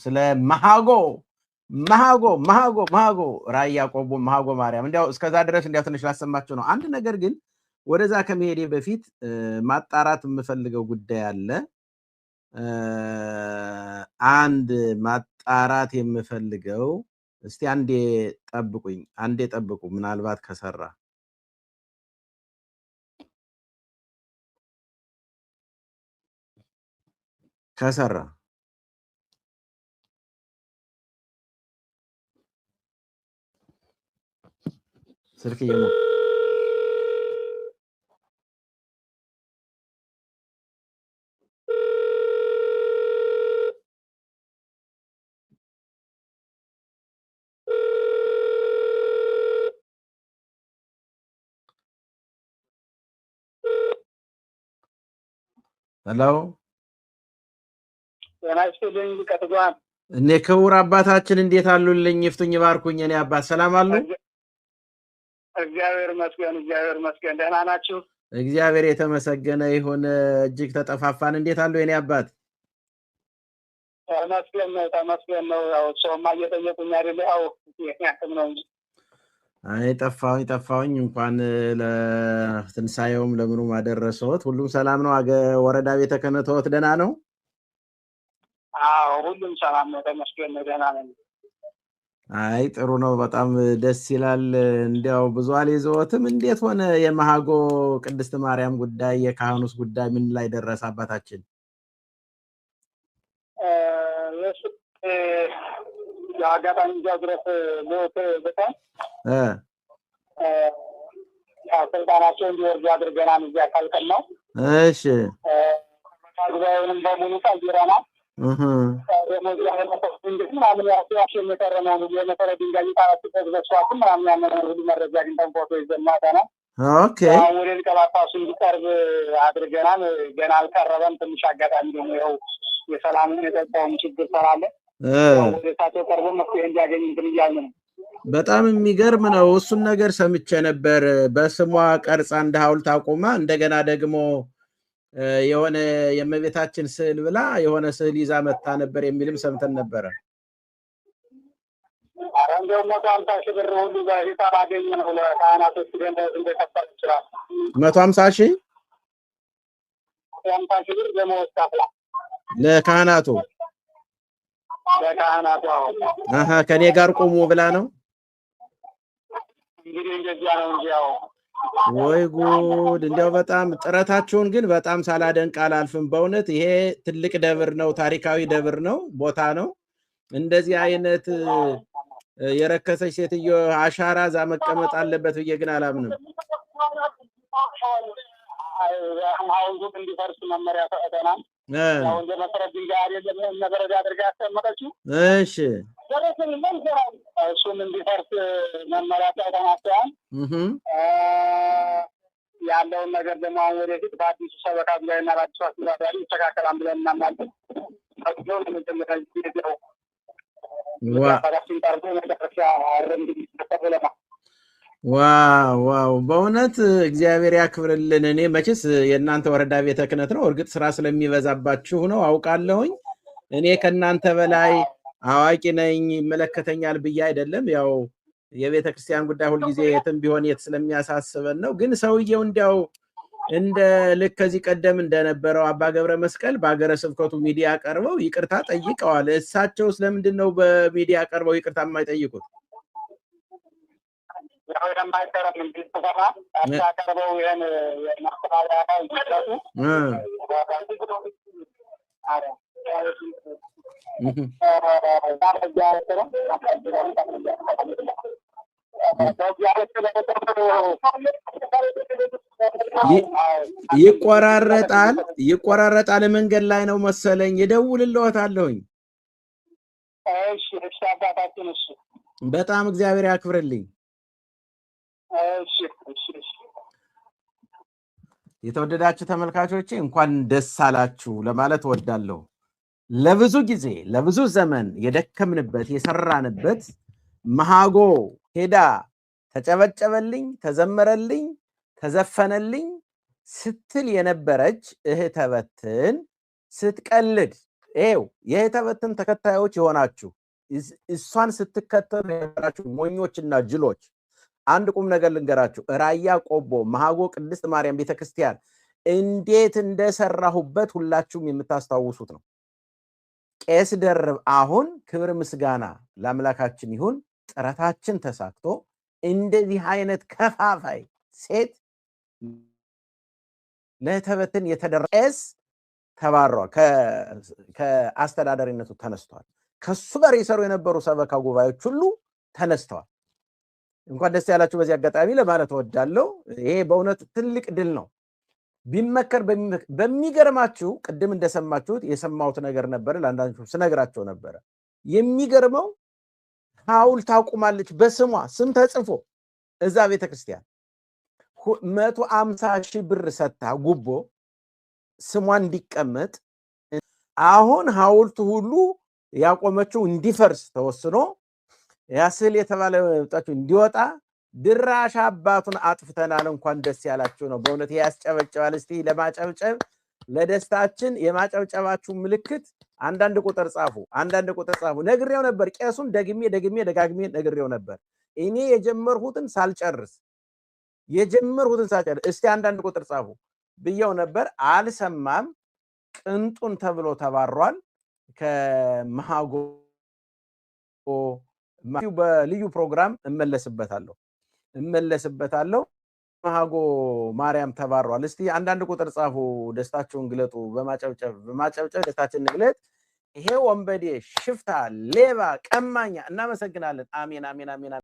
ስለ መሃጎ ራያ ቆቦ መሃጎ ማርያም እንዲያው እስከዛ ድረስ እንዲያው ትንሽ ላሰማችሁ ነው። አንድ ነገር ግን ወደዛ ከመሄዴ በፊት ማጣራት የምፈልገው ጉዳይ አለ። አንድ ማጣራት የምፈልገው እስቲ አንዴ ጠብቁ ምናልባት ከሰራ ስልክ ሄሎ እኔ ክቡር አባታችን እንዴት አሉልኝ? ይፍቱኝ ባርኩኝ። እኔ አባት ሰላም አሉ? እግዚአብሔር ይመስገን ደህና ናችሁ? እግዚአብሔር የተመሰገነ ይሁን። እጅግ ተጠፋፋን። እንዴት አሉ የኔ አባት? ተመስገን ነው። ያው ሰውማ እየጠየቁኝ አይደለ? ያው ያክም ነው እንጂ አይ ጠፋሁኝ። እንኳን ለትንሳኤውም ለምኑም አደረሰዎት። ሁሉም ሰላም ነው? ወረዳ ቤተ ክህነትዎት ደህና ነው? አዎ ሁሉም ሰላም ነው፣ ተመስገን ነው፣ ደህና ነን። አይ ጥሩ ነው፣ በጣም ደስ ይላል። እንዲያው ብዙ አልይዘዎትም። እንዴት ሆነ የመሃጎ ቅድስት ማርያም ጉዳይ፣ የካህኑስ ጉዳይ ምን ላይ ደረሰ አባታችን? የአጋጣሚ እዚያው ድረስ ሞት በጣም ስልጣናቸው እንዲወርዱ አድርገናል። እዚያ ካልቀን ነው። እሺ ጉባኤውንም በሙሉ ቀይረናል። ምናምን የቀረነው የመሰረት ድንጋይ ጣራችበት በስዋት ምናምን ያንን ሁሉ መረጃ አግኝተን ፎቶ ይዘን ማተናል። ወደ ሊቀ ጳጳሱ እንዲቀርብ አድርገናል። ገና አልቀረበም። ትንሽ አጋጣሚ ደግሞ ይኸው የሰላም የጸጥታውም ችግር ስላለ ወደ እሳቸው ቀርቦ መፍትሄ እንዲያገኝ እንትን እያልን ነው። በጣም የሚገርም ነው። እሱን ነገር ሰምቼ ነበር። በስሟ ቀርጻ እንደ ሐውልት አቁማ እንደገና ደግሞ የሆነ የእመቤታችን ስዕል ብላ የሆነ ስዕል ይዛ መጣ ነበር የሚልም ሰምተን ነበረ። እንደው 150,000 ብር ሁሉ በሂሳብ አገኘ ነው ለካህናቶች እንደከፈል ይችላል። 150,000 ብር ደመወዝ ከፍላ ለካህናቱ ከኔ ጋር ቆሙ ብላ ነው እንግዲህ እንደዚያ ነው እንጂ ያው ወይ ጉድ! እንዲያው በጣም ጥረታቸውን ግን በጣም ሳላደንቅ አላልፍም። በእውነት ይሄ ትልቅ ደብር ነው፣ ታሪካዊ ደብር ነው፣ ቦታ ነው። እንደዚህ አይነት የረከሰች ሴትዮ አሻራ እዛ መቀመጥ አለበት ብዬ ግን አላምንም። ሐውልቱ እንዲፈርስ መመሪያ ሰጥተናል። ያው እንደ መሰረት ድንጋይ አይደለም ነገረድ አድርጋ ያስቀመጠችው። እሺ እሱም እንዲፈርስ መመሪያ ሰጥተናል። ያለውን ነገር ደግሞ አሁን ወደፊት በአዲሱ ሰበካ ጉባኤና በአዲሱ አስተዳዳሪ ይስተካከላል ብለን እናምናለን። ዋው በእውነት እግዚአብሔር ያክብርልን። እኔ መቼስ የእናንተ ወረዳ ቤተ ክህነት ነው፣ እርግጥ ስራ ስለሚበዛባችሁ ነው አውቃለሁኝ። እኔ ከእናንተ በላይ አዋቂ ነኝ ይመለከተኛል ብዬ አይደለም። ያው የቤተ ክርስቲያን ጉዳይ ሁልጊዜ የትም ቢሆን የት ስለሚያሳስበን ነው። ግን ሰውየው እንዲያው እንደ ልክ ከዚህ ቀደም እንደነበረው አባ ገብረ መስቀል በአገረ ስብከቱ ሚዲያ ቀርበው ይቅርታ ጠይቀዋል። እሳቸው ስለምንድን ነው በሚዲያ ቀርበው ይቅርታ የማይጠይቁት? ያው የማይቀርም እንዲተሰራ አታቀርበው ይሄን ማስተባበያ ይሰጡ ይቆራረጣል። መንገድ ላይ ነው መሰለኝ። እደውልልዎታለሁኝ። እሺ አባታችን። እሺ በጣም እግዚአብሔር ያክብርልኝ። የተወደዳችሁ ተመልካቾቼ እንኳን ደስ አላችሁ ለማለት እወዳለሁ። ለብዙ ጊዜ ለብዙ ዘመን የደከምንበት የሰራንበት መሃጎ ሄዳ ተጨበጨበልኝ፣ ተዘመረልኝ፣ ተዘፈነልኝ ስትል የነበረች እህተ በትን ስትቀልድ የህተበትን ተከታዮች የሆናችሁ እሷን ስትከተሉ የነበራችሁ ሞኞችና ጅሎች አንድ ቁም ነገር ልንገራችሁ። ራያ ቆቦ መሃጎ ቅድስት ማርያም ቤተክርስቲያን እንዴት እንደሰራሁበት ሁላችሁም የምታስታውሱት ነው። ቄስ ደርብ አሁን ክብር ምስጋና ለአምላካችን ይሁን፣ ጥረታችን ተሳክቶ እንደዚህ አይነት ከፋፋይ ሴት ለህተበትን የተደረሰ ተባሯል። ከአስተዳዳሪነቱ ተነስቷል። ከሱ ጋር የሰሩ የነበሩ ሰበካ ጉባኤዎች ሁሉ ተነስተዋል። እንኳን ደስ ያላችሁ በዚህ አጋጣሚ ለማለት እወዳለሁ። ይሄ በእውነት ትልቅ ድል ነው። ቢመከር በሚገርማችሁ ቅድም እንደሰማችሁት የሰማሁት ነገር ነበር፣ ለአንዳንዶቹ ስነግራቸው ነበረ። የሚገርመው ሐውልት አቁማለች፣ በስሟ ስም ተጽፎ እዛ ቤተክርስቲያን 150,000 ብር ሰጥታ ጉቦ ስሟ እንዲቀመጥ አሁን ሐውልቱ ሁሉ ያቆመችው እንዲፈርስ ተወስኖ ያስል የተባለ ወጣችሁ እንዲወጣ ድራሽ አባቱን አጥፍተናል። እንኳን ደስ ያላችሁ ነው። በእውነት ያስጨበጨባል። እስቲ ለማጨብጨብ ለደስታችን የማጨብጨባችሁ ምልክት አንዳንድ ቁጥር ጻፉ፣ አንዳንድ ቁጥር ጻፉ። ነግሬው ነበር፣ ቄሱን ደጋግሜ ነግሬው ነበር። እኔ የጀመርሁትን ሳልጨርስ እስቲ አንዳንድ ቁጥር ጻፉ ብየው ነበር። አልሰማም። ቅንጡን ተብሎ ተባሯል። ከመሃጎ በልዩ ፕሮግራም እመለስበታለሁ። መሃጎ ማርያም ተባሯል። እስቲ አንዳንድ ቁጥር ጻፉ፣ ደስታችሁን ግለጡ። በማጨብጨብ ደስታችንን እንግለጥ። ይሄ ወንበዴ፣ ሽፍታ፣ ሌባ፣ ቀማኛ እናመሰግናለን። አሜን አሜን አሜን።